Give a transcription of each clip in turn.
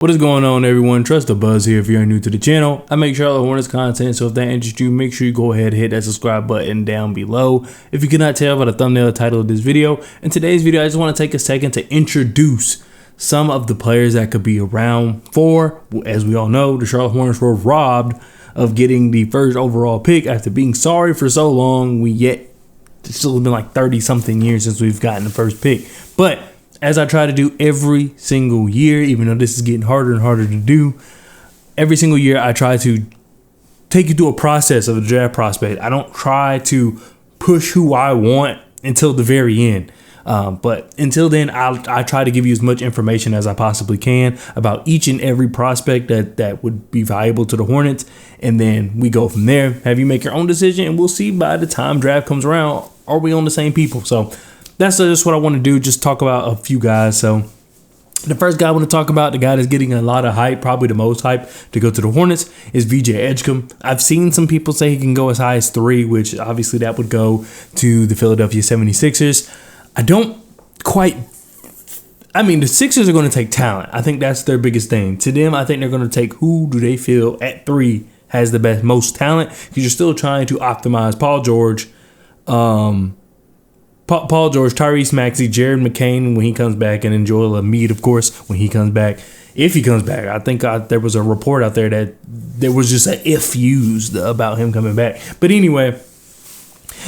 What is going on, everyone? Trust the Buzz here. If you're new to the channel, I make Charlotte Hornets content, so if that interests you, make sure you go ahead and hit that subscribe button down below. If you cannot tell by the thumbnail title of this video, in today's video, I just want to take a second to introduce some of the players that could be around for, as we all know, the Charlotte Hornets were robbed of getting the first overall pick after being sorry for so long. It's still been like 30 something years since we've gotten the first pick. But as I try to do every single year, even though this is getting harder and harder to do, every single year I try to take you through a process of a draft prospect. I don't try to push who I want until the very end. But until then, I try to give you as much information as I possibly can about each and every prospect that would be valuable to the Hornets. And then we go from there. Have you make your own decision, and we'll see by the time draft comes around, are we on the same people? So that's just what I want to do, just talk about a few guys. So the first guy I want to talk about, the guy that's getting a lot of hype, probably the most hype to go to the Hornets, is VJ Edgecombe. I've seen some people say he can go as high as 3, which obviously that would go to the Philadelphia 76ers. I mean, the Sixers are going to take talent. I think that's their biggest thing. To them, I think they're going to take who do they feel at 3 has the most talent, because you're still trying to optimize Paul George, Tyrese Maxey, Jared McCain when he comes back, and then Joel Embiid, of course, when he comes back. If he comes back, I think there was a report out there that there was just an if used about him coming back. But anyway,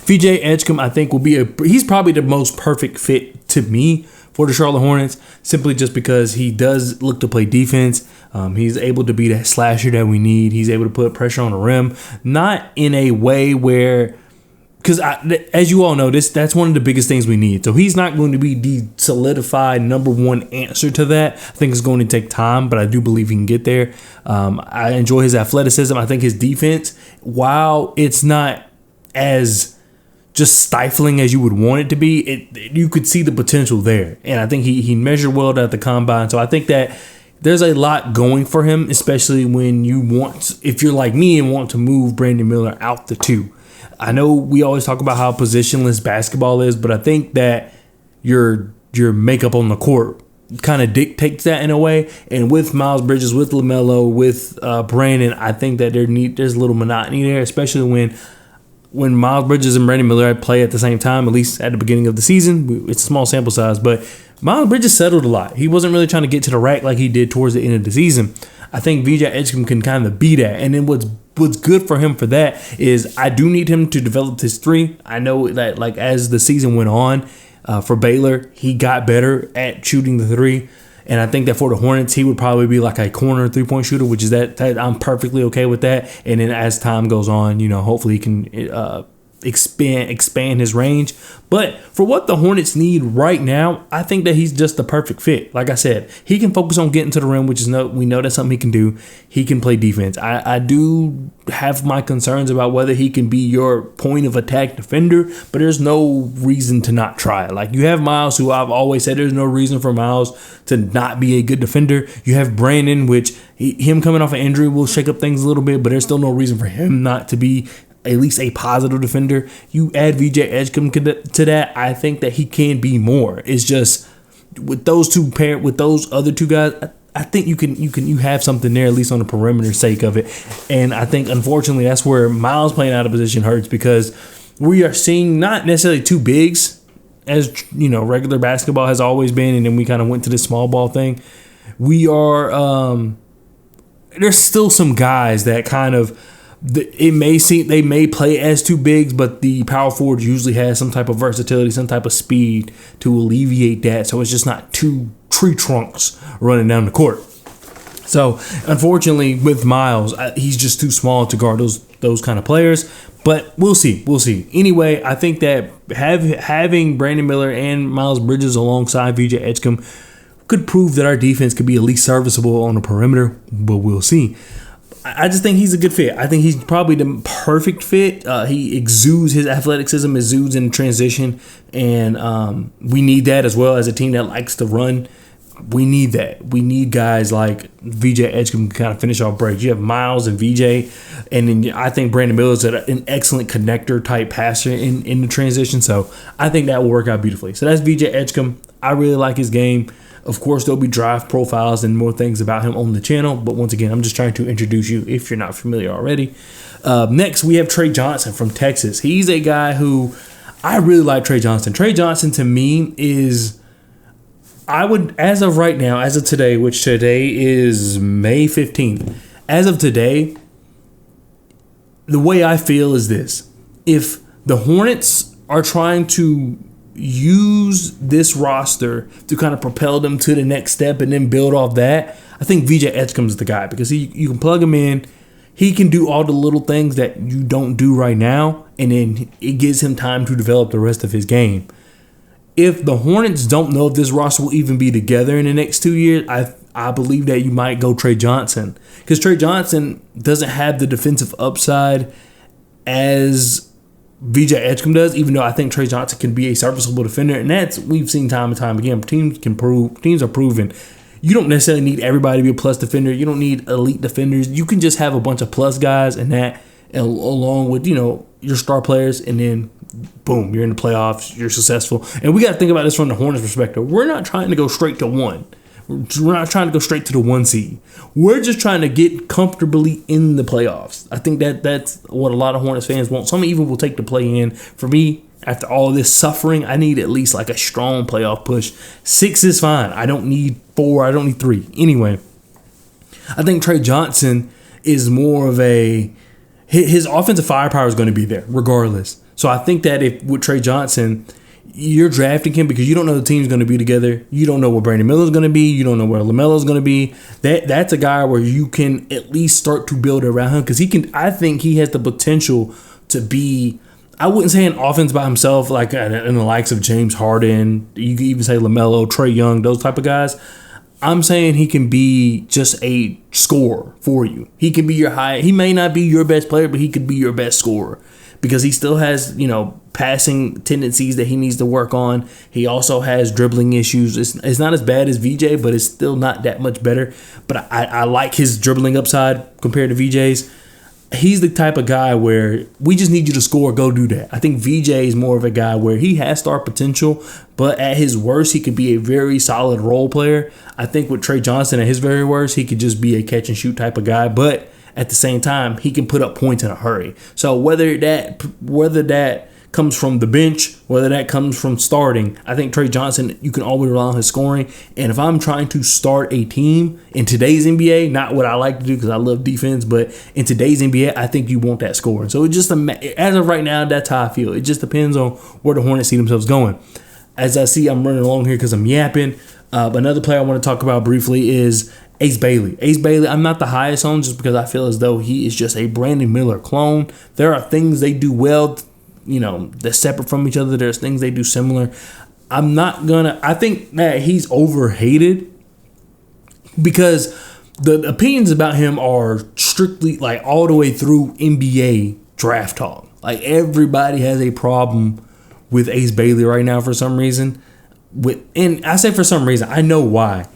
VJ Edgecombe, I think, he's probably the most perfect fit to me for the Charlotte Hornets, simply just because he does look to play defense. He's able to be that slasher that we need. He's able to put pressure on the rim, not in a way where, because as you all know, that's one of the biggest things we need. So he's not going to be the solidified number one answer to that. I think it's going to take time, but I do believe he can get there. I enjoy his athleticism. I think his defense, while it's not as just stifling as you would want it to be, you could see the potential there. And I think he measured well at the combine. So I think that there's a lot going for him, especially when if you're like me and want to move Brandon Miller out the 2. I know we always talk about how positionless basketball is, but I think that your makeup on the court kind of dictates that in a way. And with Miles Bridges, with LaMelo, with Brandon, I think that there's a little monotony there, especially when Miles Bridges and Brandon Miller play at the same time, at least at the beginning of the season. It's a small sample size, but Miles Bridges settled a lot. He wasn't really trying to get to the rack like he did towards the end of the season. I think VJ Edgecombe can kind of be that. And then what's good for him for that is I do need him to develop his 3. I know that, like, as the season went on for Baylor, he got better at shooting the 3. And I think that for the Hornets, he would probably be like a corner 3-point shooter, which is that I'm perfectly okay with that. And then as time goes on, hopefully he can expand his range. But for what the Hornets need right now, I think that he's just the perfect fit. Like I said, he can focus on getting to the rim, we know that's something he can do. He can play defense. I do have my concerns about whether he can be your point of attack defender, but there's no reason to not try it. Like, you have Miles, who I've always said there's no reason for Miles to not be a good defender. You have Brandon, which him coming off an injury will shake up things a little bit, but there's still no reason for him not to be at least a positive defender. You add VJ Edgecombe to that, I think that he can be more. It's just with those other 2 guys, I think you have something there, at least on the perimeter sake of it. And I think, unfortunately, that's where Miles playing out of position hurts, because we are seeing not necessarily 2 bigs, as regular basketball has always been, and then we kind of went to this small ball thing. We are there's still some guys that kind of, it may seem they may play as 2 bigs, but the power forward usually has some type of versatility, some type of speed to alleviate that. So it's just not 2 tree trunks running down the court. So unfortunately, with Miles, he's just too small to guard those kind of players. But we'll see. Anyway, I think that having Brandon Miller and Miles Bridges alongside VJ Edgecombe could prove that our defense could be at least serviceable on the perimeter. But we'll see. I just think he's a good fit. I think he's probably the perfect fit. He exudes his athleticism, exudes in transition, and we need that as well as a team that likes to run. We need that. We need guys like VJ Edgecombe to kind of finish off breaks. You have Miles and VJ, and then I think Brandon Miller is an excellent connector type passer in the transition. So I think that will work out beautifully. So that's VJ Edgecombe. I really like his game. Of course, there'll be draft profiles and more things about him on the channel. But once again, I'm just trying to introduce you if you're not familiar already. Next, we have Trey Johnson from Texas. He's a guy who I really like. Trey Johnson. Trey Johnson to me is, I would, as of right now, as of today, which today is May 15th, as of today, the way I feel is this. If the Hornets are trying to use this roster to kind of propel them to the next step and then build off that, I think VJ Edgecombe is the guy, because you can plug him in. He can do all the little things that you don't do right now, and then it gives him time to develop the rest of his game. If the Hornets don't know if this roster will even be together in the next 2 years, I believe that you might go Trey Johnson, because Trey Johnson doesn't have the defensive upside as VJ Edgecombe does, even though I think Trey Johnson can be a serviceable defender, and that's, we've seen time and time again. Teams are proven. You don't necessarily need everybody to be a plus defender. You don't need elite defenders. You can just have a bunch of plus guys and that, along with, your star players, and then boom, you're in the playoffs, you're successful. And we got to think about this from the Hornets perspective. We're not trying to go straight to one. We're not trying to go straight to the 1 seed. We're just trying to get comfortably in the playoffs. I think that's what a lot of Hornets fans want. Some even will take the play in. For me, after all this suffering, I need at least like a strong playoff push. 6 is fine. I don't need 4. I don't need 3. Anyway, I think Trey Johnson is more of his offensive firepower is going to be there regardless. So I think that if with Trey Johnson, you're drafting him because you don't know the team's going to be together. You don't know what Brandon Miller's going to be. You don't know where LaMelo's going to be. That's a guy where you can at least start to build around him, because I think he has the potential to be, I wouldn't say an offense by himself, like in the likes of James Harden. You could even say LaMelo, Trae Young, those type of guys. I'm saying he can be just a scorer for you. He can be he may not be your best player, but he could be your best scorer, because he still has, passing tendencies that he needs to work on. He also has dribbling issues. It's not as bad as VJ, but it's still not that much better. But I like his dribbling upside compared to VJ's. He's the type of guy where we just need you to score, go do that. I think VJ is more of a guy where he has star potential, but at his worst, he could be a very solid role player. I think with Trey Johnson at his very worst, he could just be a catch and shoot type of guy, but at the same time, he can put up points in a hurry. So whether that comes from the bench, whether that comes from starting, I think Trey Johnson, you can always rely on his scoring. And if I'm trying to start a team in today's NBA, not what I like to do because I love defense, but in today's NBA, I think you want that scoring. So it just, as of right now, that's how I feel. It just depends on where the Hornets see themselves going. As I see, I'm running along here because I'm yapping. Another player I want to talk about briefly is Ace Bailey. Ace Bailey, I'm not the highest on, just because I feel as though he is just a Brandon Miller clone. There are things they do well, they're separate from each other. There's things they do similar. I think that he's overhated, because the opinions about him are strictly like all the way through NBA draft talk. Like, everybody has a problem with Ace Bailey right now for some reason. And I say for some reason, I know why.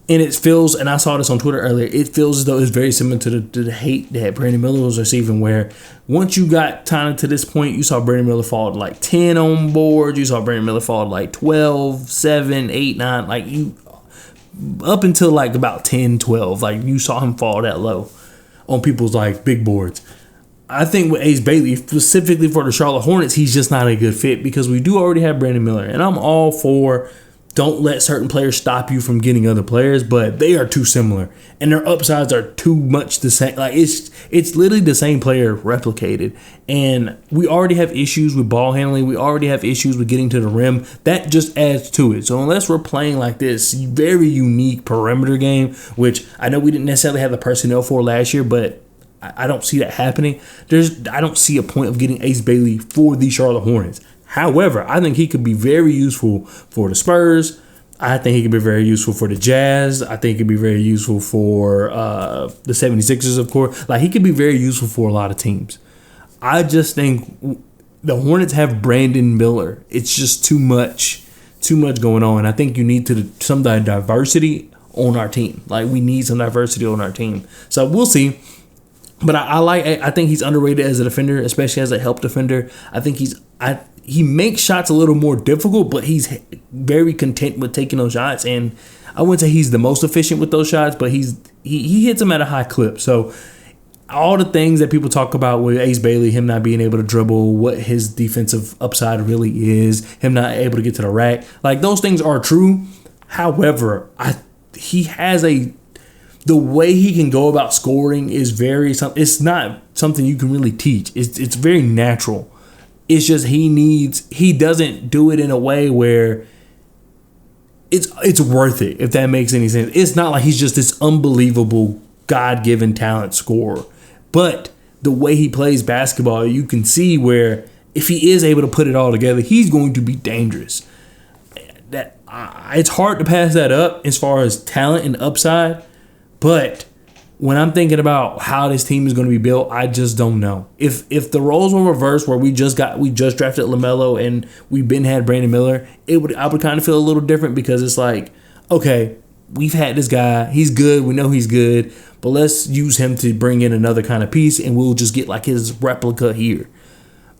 And it feels, and I saw this on Twitter earlier, it feels as though it's very similar to the hate that Brandon Miller was receiving, where once you got kind of to this point, you saw Brandon Miller fall to like 10 on board. You saw Brandon Miller fall to like 12, 7, 8, 9, like up until like about 10, 12. Like, you saw him fall that low on people's like big boards. I think with Ace Bailey, specifically for the Charlotte Hornets, he's just not a good fit, because we do already have Brandon Miller. And I'm all for, don't let certain players stop you from getting other players, but they are too similar, and their upsides are too much the same. Like, it's literally the same player replicated, and we already have issues with ball handling. We already have issues with getting to the rim. That just adds to it. So unless we're playing like this very unique perimeter game, which I know we didn't necessarily have the personnel for last year, but I don't see that happening. I don't see a point of getting Ace Bailey for the Charlotte Hornets. However, I think he could be very useful for the Spurs. I think he could be very useful for the Jazz. I think he could be very useful for the 76ers, of course. Like, he could be very useful for a lot of teams. I just think the Hornets have Brandon Miller. It's just too much going on. I think you need some diversity on our team. Like, we need some diversity on our team. So we'll see. But I think he's underrated as a defender, especially as a help defender. I think he makes shots a little more difficult, but he's very content with taking those shots. And I wouldn't say he's the most efficient with those shots, but he hits them at a high clip. So all the things that people talk about with Ace Bailey, him not being able to dribble, what his defensive upside really is, him not able to get to the rack, like those things are true. However, he has the way he can go about scoring is it's not something you can really teach. It's very natural. It's just he doesn't do it in a way where it's worth it, if that makes any sense. It's not like he's just this unbelievable God-given talent scorer. But the way he plays basketball, you can see where if he is able to put it all together, he's going to be dangerous. It's hard to pass that up as far as talent and upside. But when I'm thinking about how this team is going to be built, I just don't know. If the roles were reversed, where we just drafted LaMelo and we've had Brandon Miller, I would kind of feel a little different, because it's like, okay, we've had this guy, he's good, we know he's good, but let's use him to bring in another kind of piece, and we'll just get like his replica here.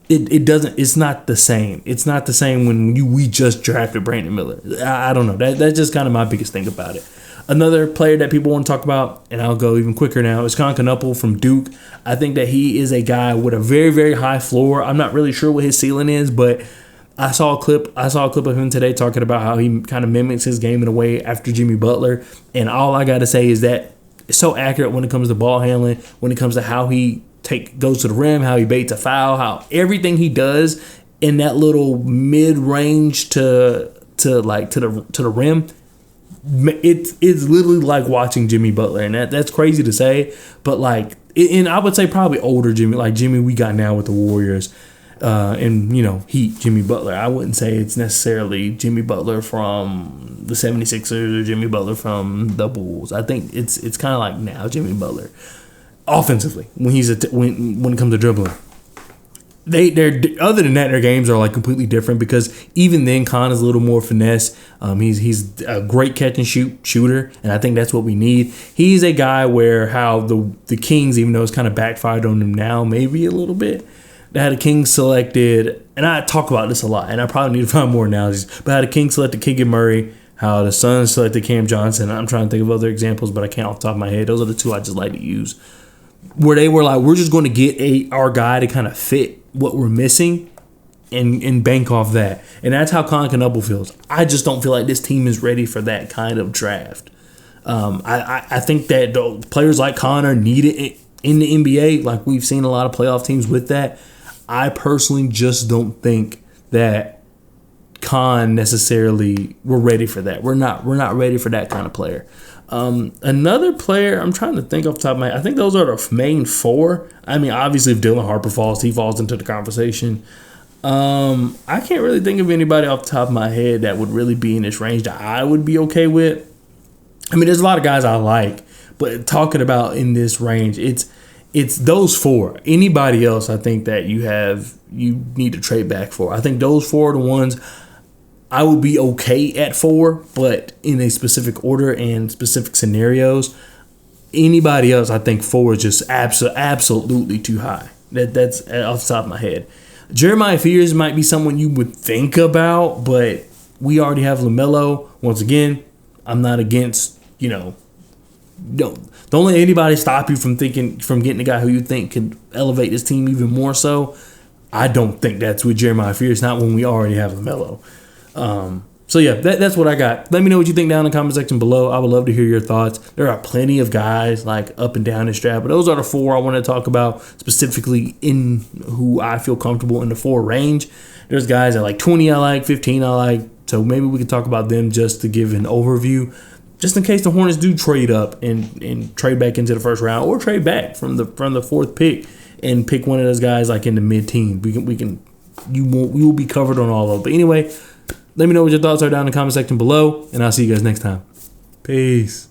It's not the same. It's not the same when we just drafted Brandon Miller. I don't know. That's just kind of my biggest thing about it. Another player that people want to talk about, and I'll go even quicker now, is Kon Knueppel from Duke. I think that he is a guy with a very, very high floor. I'm not really sure what his ceiling is, but I saw a clip of him today talking about how he kind of mimics his game in a way after Jimmy Butler. And all I got to say is that it's so accurate when it comes to ball handling, when it comes to how he goes to the rim, how he baits a foul, how everything he does in that little mid-range to the rim. It's literally like watching Jimmy Butler, and that's crazy to say, but like, and I would say probably older Jimmy, like Jimmy we got now with the Warriors, and Heat Jimmy Butler. I wouldn't say it's necessarily Jimmy Butler from the 76ers or Jimmy Butler from the Bulls. I think it's kind of like now Jimmy Butler offensively when when it comes to dribbling. They're other than that, their games are like completely different, because even then Kon is a little more finesse. He's a great catch and shooter, and I think that's what we need. He's a guy where how the Kings, even though it's kind of backfired on them now, maybe a little bit. They had a Kings selected, and I talk about this a lot, and I probably need to find more analogies. But had a Kings selected Keegan Murray, how the Suns selected Cam Johnson. I'm trying to think of other examples, but I can't off the top of my head. Those are the two I just like to use, where they were like, we're just going to get our guy to kind of fit what we're missing and bank off that. And that's how Kon Knueppel feels. I just don't feel like this team is ready for that kind of draft. I think that players like Kon are needed in the NBA. Like, we've seen a lot of playoff teams with that. I personally just don't think that Kon necessarily, we're ready for that. We're not ready for that kind of player. Another player, I'm trying to think off the top of my head. I think those are the main four. I mean, obviously, if Dylan Harper falls, he falls into the conversation. I can't really think of anybody off the top of my head that would really be in this range that I would be okay with. I mean, there's a lot of guys I like, but talking about in this range, it's those four. Anybody else, I think that you need to trade back for. I think those four are the ones I would be okay at 4, but in a specific order and specific scenarios. Anybody else, I think 4 is just absolutely too high. That's off the top of my head. Jeremiah Fears might be someone you would think about, but we already have LaMelo. Once again, I'm not against, don't let anybody stop you from getting a guy who you think could elevate this team even more so. I don't think that's with Jeremiah Fears, not when we already have LaMelo. So yeah, that's what I got. Let me know what you think down in the comment section below. I would love to hear your thoughts. There are plenty of guys like up and down this draft, but those are the 4 I want to talk about specifically in who I feel comfortable in the 4 range. There's guys at like 20 I like, 15 I like, so maybe we could talk about them just to give an overview, just in case the Hornets do trade up and trade back into the first round, or trade back from the 4th pick and pick one of those guys like in the mid-teens. We will be covered on all of them. But anyway, let me know what your thoughts are down in the comment section below, and I'll see you guys next time. Peace.